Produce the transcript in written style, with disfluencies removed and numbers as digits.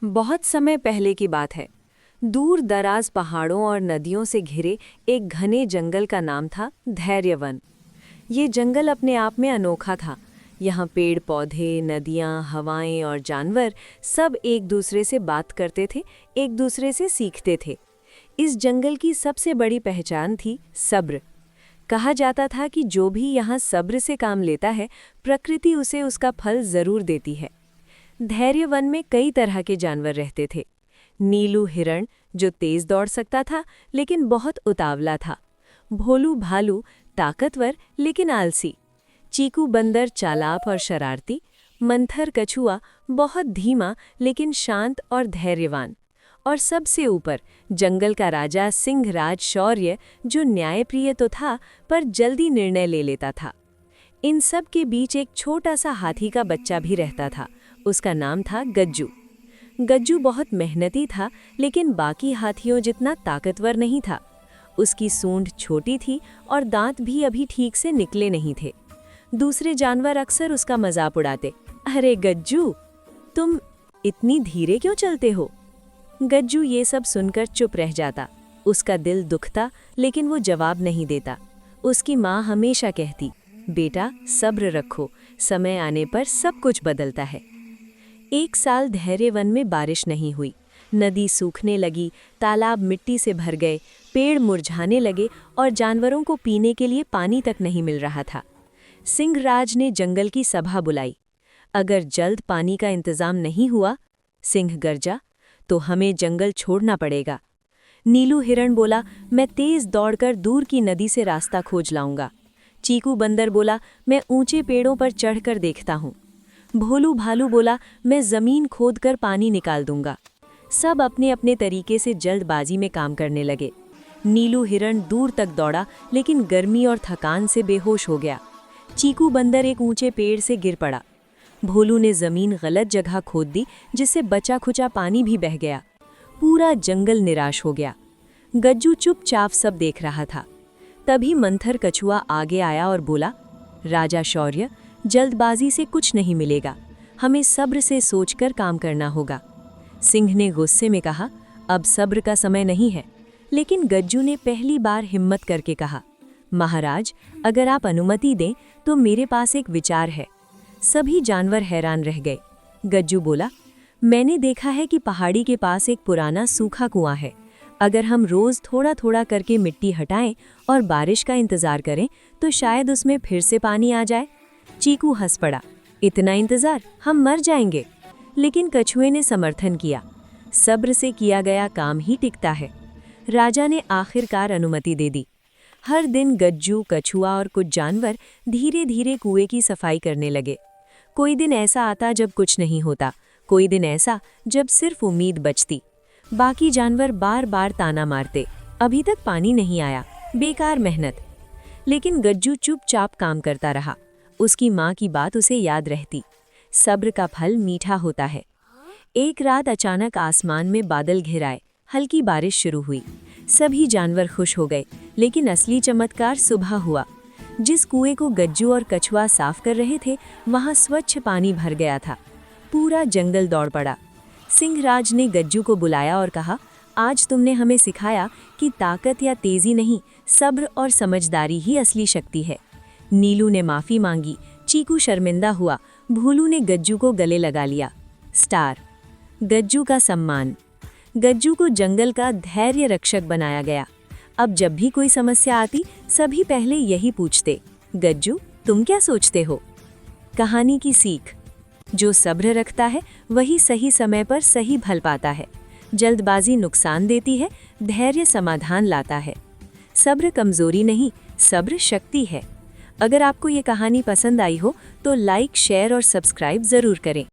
बहुत समय पहले की बात है। दूर दराज पहाड़ों और नदियों से घिरे एक घने जंगल का नाम था धैर्यवन। ये जंगल अपने आप में अनोखा था। यहाँ पेड़ पौधे, नदियाँ, हवाएं और जानवर सब एक दूसरे से बात करते थे, एक दूसरे से सीखते थे। इस जंगल की सबसे बड़ी पहचान थी सब्र। कहा जाता था कि जो भी यहाँ सब्र से काम लेता है, प्रकृति उसे उसका फल जरूर देती है। धैर्य वन में कई तरह के जानवर रहते थे। नीलू हिरण, जो तेज दौड़ सकता था लेकिन बहुत उतावला था। भोलू भालू, ताकतवर लेकिन आलसी। चीकू बंदर, चालाक और शरारती। मंथर कछुआ, बहुत धीमा लेकिन शांत और धैर्यवान। और सबसे ऊपर जंगल का राजा सिंहराज शौर्य, जो न्यायप्रिय तो था पर जल्दी निर्णय ले लेता था। इन सब के बीच एक छोटा सा हाथी का बच्चा भी रहता था। उसका नाम था गज्जू। गज्जू बहुत मेहनती था लेकिन बाकी हाथियों जितना ताकतवर नहीं था। उसकी सूंड छोटी थी और दांत भी अभी ठीक से निकले नहीं थे। दूसरे जानवर अक्सर उसका मजाक उड़ाते, अरे गज्जू, तुम इतनी धीरे क्यों चलते हो? गज्जू ये सब सुनकर चुप रह जाता। उसका दिल दुखता लेकिन वो जवाब नहीं देता। उसकी माँ हमेशा कहती, बेटा सब्र रखो, समय आने पर सब कुछ बदलता है। एक साल धैर्यवन में बारिश नहीं हुई। नदी सूखने लगी, तालाब मिट्टी से भर गए, पेड़ मुरझाने लगे और जानवरों को पीने के लिए पानी तक नहीं मिल रहा था। सिंहराज ने जंगल की सभा बुलाई। अगर जल्द पानी का इंतजाम नहीं हुआ, सिंह गरजा, तो हमें जंगल छोड़ना पड़ेगा। नीलू हिरण बोला, मैं तेज दौड़कर दूर की नदी से रास्ता खोज लाऊंगा। चीकू बंदर बोला, मैं ऊंचे पेड़ों पर चढ़कर देखता हूँ। भोलू भालू बोला, मैं जमीन खोदकर पानी निकाल दूंगा। सब अपने अपने तरीके से जल्दबाजी में काम करने लगे। नीलू हिरण दूर तक दौड़ा लेकिन गर्मी और थकान से बेहोश हो गया। चीकू बंदर एक ऊंचे पेड़ से गिर पड़ा। भोलू ने जमीन गलत जगह खोद दी जिससे बचा खुचा पानी भी बह गया। पूरा जंगल निराश हो गया। गज्जू चुपचाप सब देख रहा था। तभी मंथर कछुआ आगे आया और बोला, राजा शौर्य, जल्दबाजी से कुछ नहीं मिलेगा, हमें सब्र से सोचकर काम करना होगा। सिंह ने गुस्से में कहा, अब सब्र का समय नहीं है। लेकिन गज्जू ने पहली बार हिम्मत करके कहा, महाराज, अगर आप अनुमति दें तो मेरे पास एक विचार है। सभी जानवर हैरान रह गए। गज्जू बोला, मैंने देखा है कि पहाड़ी के पास एक पुराना सूखा कुआं है। अगर हम रोज थोड़ा थोड़ा करके मिट्टी हटाएं और बारिश का इंतजार करें तो शायद उसमें फिर से पानी आ जाए। चीकू हंस पड़ा, इतना इंतजार, हम मर जाएंगे। लेकिन कछुए ने समर्थन किया, सब्र से किया गया काम ही टिकता है। राजा ने आखिरकार अनुमति दे दी। हर दिन गज्जू, कछुआ और कुछ जानवर धीरे धीरे कुएं की सफाई करने लगे। कोई दिन ऐसा आता जब कुछ नहीं होता, कोई दिन ऐसा जब सिर्फ उम्मीद बचती। बाकी जानवर बार बार ताना मारते, अभी तक पानी नहीं आया, बेकार मेहनत। लेकिन गज्जू चुपचाप काम करता रहा। उसकी माँ की बात उसे याद रहती, सब्र का फल मीठा होता है। एक रात अचानक आसमान में बादल घिर आए, हल्की बारिश शुरू हुई। सभी जानवर खुश हो गए, लेकिन असली चमत्कार सुबह हुआ। जिस कुएं को गज्जू और कछुआ साफ कर रहे थे, वहां स्वच्छ पानी भर गया था। पूरा जंगल दौड़ पड़ा। सिंहराज ने गज्जू को बुलाया और कहा, आज तुमने हमें सिखाया कि ताकत या तेजी नहीं, सब्र और समझदारी ही असली शक्ति है। नीलू ने माफी मांगी, चीकू शर्मिंदा हुआ, भोलू ने गज्जू को गले लगा लिया। स्टार। गज्जू का सम्मान। गज्जू को जंगल का धैर्य रक्षक बनाया गया। अब जब भी कोई समस्या आती, सभी पहले यही पूछते, गज्जू तुम क्या सोचते हो? कहानी की सीख, जो सब्र रखता है वही सही समय पर सही फल पाता है। जल्दबाजी नुकसान देती है, धैर्य समाधान लाता है। सब्र कमजोरी नहीं, सब्र शक्ति है। अगर आपको ये कहानी पसंद आई हो तो लाइक, शेयर और सब्सक्राइब जरूर करें।